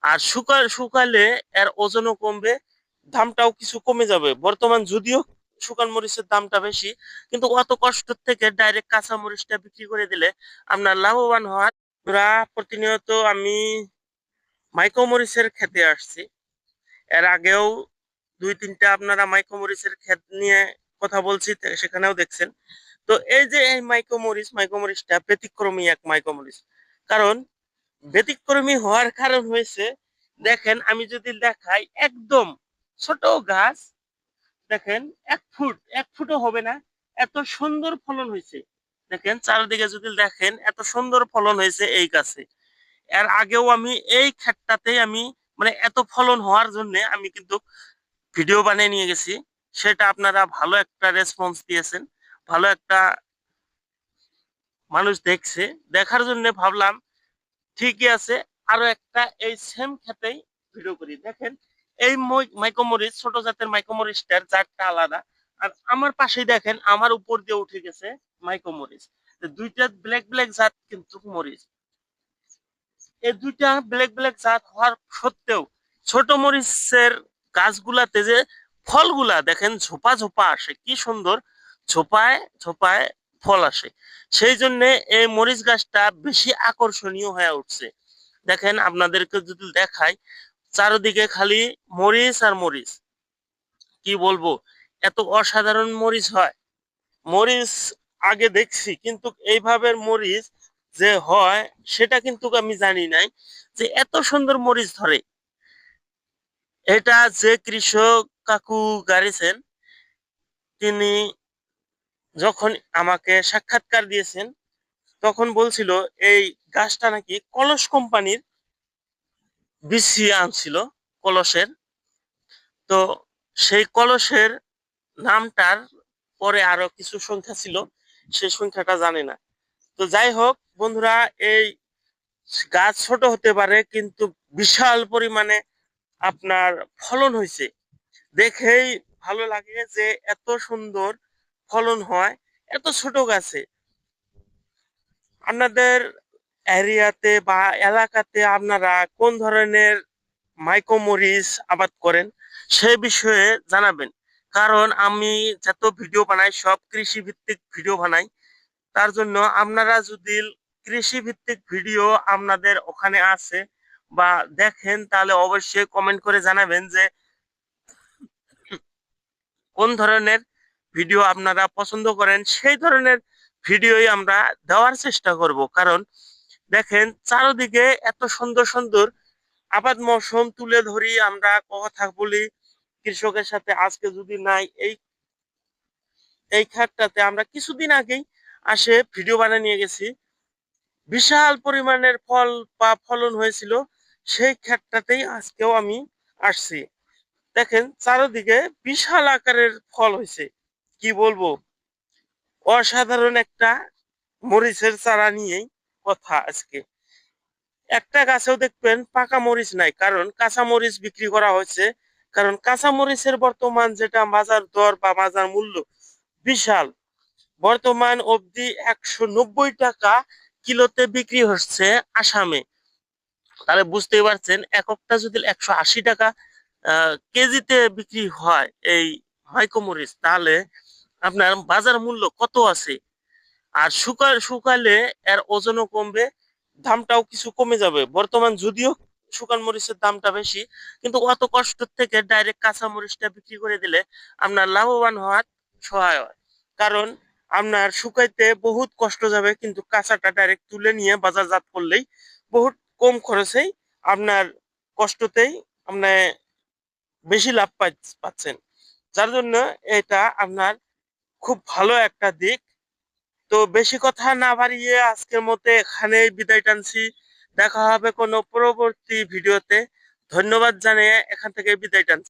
আর শুকালে এর ওজনও কমবে, দামটাও কিছু কমে যাবে। বর্তমান যদিও শুকান মরিচের দামটা বেশি, কিন্তু অত কষ্ট থেকে ডাইরেক্ট কাঁচা মরিচটা বিক্রি করে দিলে আপনার লাভবান হওয়ার। প্রতিনিয়ত আমি মাইক্রো মরিচের খেতে আসছি। এর আগেও দুই তিনটা আপনারা মাইক্রো মরিচের ক্ষেত নিয়ে কথা বলছি, সেখানেও দেখছেন। তো এই যে এই মাইক্রো মরিচটা ব্যতিক্রমী এক মাইক্রো মরিচ। কারণ ব্যতিক্রমী হওয়ার কারণ হয়েছে, দেখেন আমি যদি দেখাই, একদম ছোট গাছ, দেখেন 1 ফুটও হবে না, এত সুন্দর ফলন হয়েছে। দেখেন চারিদিকে যদি দেখেন, এত সুন্দর ফলন হয়েছে এই গাছে। এর আগেও আমি এই ক্ষেতটাতেই আমি, মানে এত ফলন হওয়ার জন্য আমি কিন্তু ভিডিও বানিয়ে নিয়ে গেছি। সেটা আপনারা ভালো একটা রেসপন্স দিয়েছেন, ভালো একটা মানুষ দেখছে। দেখার জন্য ভাবলাম ঠিকই আছে, আরো একটা এই সেম ক্ষেতেই ভিডিও করি। দেখেন এই মাইকোমরিচ, ছোট জাতের মাইকোমরিচটার জাতটা আলাদা। আর আমার পাশেই দেখেন, আমার উপর দিয়ে উঠে গেছে মাইকোমরিচ। তো দুইটা ব্ল্যাক ব্ল্যাক জাত কিন্তু মরিচ। এই দুইটা ব্ল্যাক ব্ল্যাক জাত হওয়ার সত্ত্বেও ছোট মরিচের গাছগুলাতে যে ফলগুলা দেখেন ঝোপা ঝোপা আসে, কি সুন্দর ঝোপায় ঝোপায় ফল আসে। সেই জন্য এই মরিচ গাছটা বেশি আকর্ষণীয় হয়ে উঠছে। দেখেন আপনাদেরকে যদি দেখাই, চারিদিকে খালি মরিচ আর মরিচ। কি বলবো, এত অসাধারণ মরিচ হয়। মরিচ আগে দেখছি, কিন্তু এইভাবে মরিচ যে হয় সেটা কিন্তু আমি জানি নাই, যে এত সুন্দর মরিচ ধরে। এটা যে কৃষক কাকু গাড়িছেন, তিনি যখন আমাকে সাক্ষাৎকার দিয়েছেন, তখন বলছিল এই গাছটা নাকি কলস কোম্পানির বিসি আনছিল, কলসের। তো সেই কলসের নামটার পরে আরো কিছু সংখ্যা ছিল, সেই সংখ্যাটা জানি না। তো যাই হোক বন্ধুরা, এই গাছ ছোট হতে পারে কিন্তু বিশাল পরিমাণে আপনার ফলন হয়েছে। দেখেই ভালো লাগে যে এত সুন্দর ফলন হয় এত ছোট গাছে। আপনাদের এরিয়াতে বা এলাকাতে আপনারা কোন ধরনের মাইক্রোমরিচ আবাদ করেন, সে বিষয়ে জানাবেন। কারণ আমি যত ভিডিও বানাই সব কৃষি ভিত্তিক ভিডিও বানাই। তার জন্য আপনারা যদি কৃষি ভিত্তিক ভিডিও আপনাদের ওখানে আছে বা দেখেন, তাহলে অবশ্যই কমেন্ট করে জানাবেন যে কোন ধরনের ভিডিও আপনারা পছন্দ করেন। সেই ধরনের ভিডিওই আমরা দেওয়ার চেষ্টা করব। কারণ দেখেন চারদিকে এত সুন্দর সুন্দর আবাদ মৌসুম তুলে ধরি, আমরা কথা বলি কৃষকের সাথে। আজকে যদি নাই এই এই খাতটাতে, আমরা কিছুদিন আগেই আসে ভিডিও বানিয়ে নিয়ে গেছি, বিশাল পরিমাণের ফল বা ফলন হয়েছিল। সেই ক্ষেতটাতেই আজকেও আমি আসছি। দেখেন চারদিকে বিশাল আকারের ফল হয়েছে। কি বলবো, অসাধারণ একটা মরিচের চারা নিয়েই কথা আজকে। একটা গাছেও দেখবেন পাকা মরিচ নাই, কারণ কাঁচা মরিচ বিক্রি করা হয়েছে। কারণ কাঁচা মরিচের বর্তমান যেটা বাজার দর বা বাজার মূল্য বিশাল। বর্তমান অবধি 190 টাকা কিলোতে বিক্রি হচ্ছে আসামে। তাহলে বুঝতেই পারছেন, এককটা যদি 180 টাকা কেজিতে বিক্রি হয় এই মাইক্রোমরিচ, তাহলে আপনার বাজার মূল্য কত আছে। আর শুকালে এর ওজনও কমবে, দামটাও কিছু কমে যাবে। বর্তমান যদিও শুকান মরিচের দামটা বেশি, কিন্তু অত কষ্ট থেকে ডাইরেক্ট কাঁচা মরিচটা বিক্রি করে দিলে আপনার লাভবান হওয়ার সহায় হয়। কারণ আপনার শুকাইতে বহুত কষ্ট যাবে, কিন্তু কাঁচাটা ডাইরেক্ট তুলে নিয়ে বাজারজাত করলেই বহুত কম খরচেই আপনার কষ্টতেই আপনি বেশি লাভ পাচ্ছেন। যার জন্য এটা আপনার খুব ভালো একটা দিক। তো বেশি কথা না বাড়িয়ে আজকের মতো এখানেই বিদায় টানছি। দেখা হবে কোনো পরবর্তী ভিডিওতে। ধন্যবাদ জানিয়ে এখান থেকে বিদায় টানছি।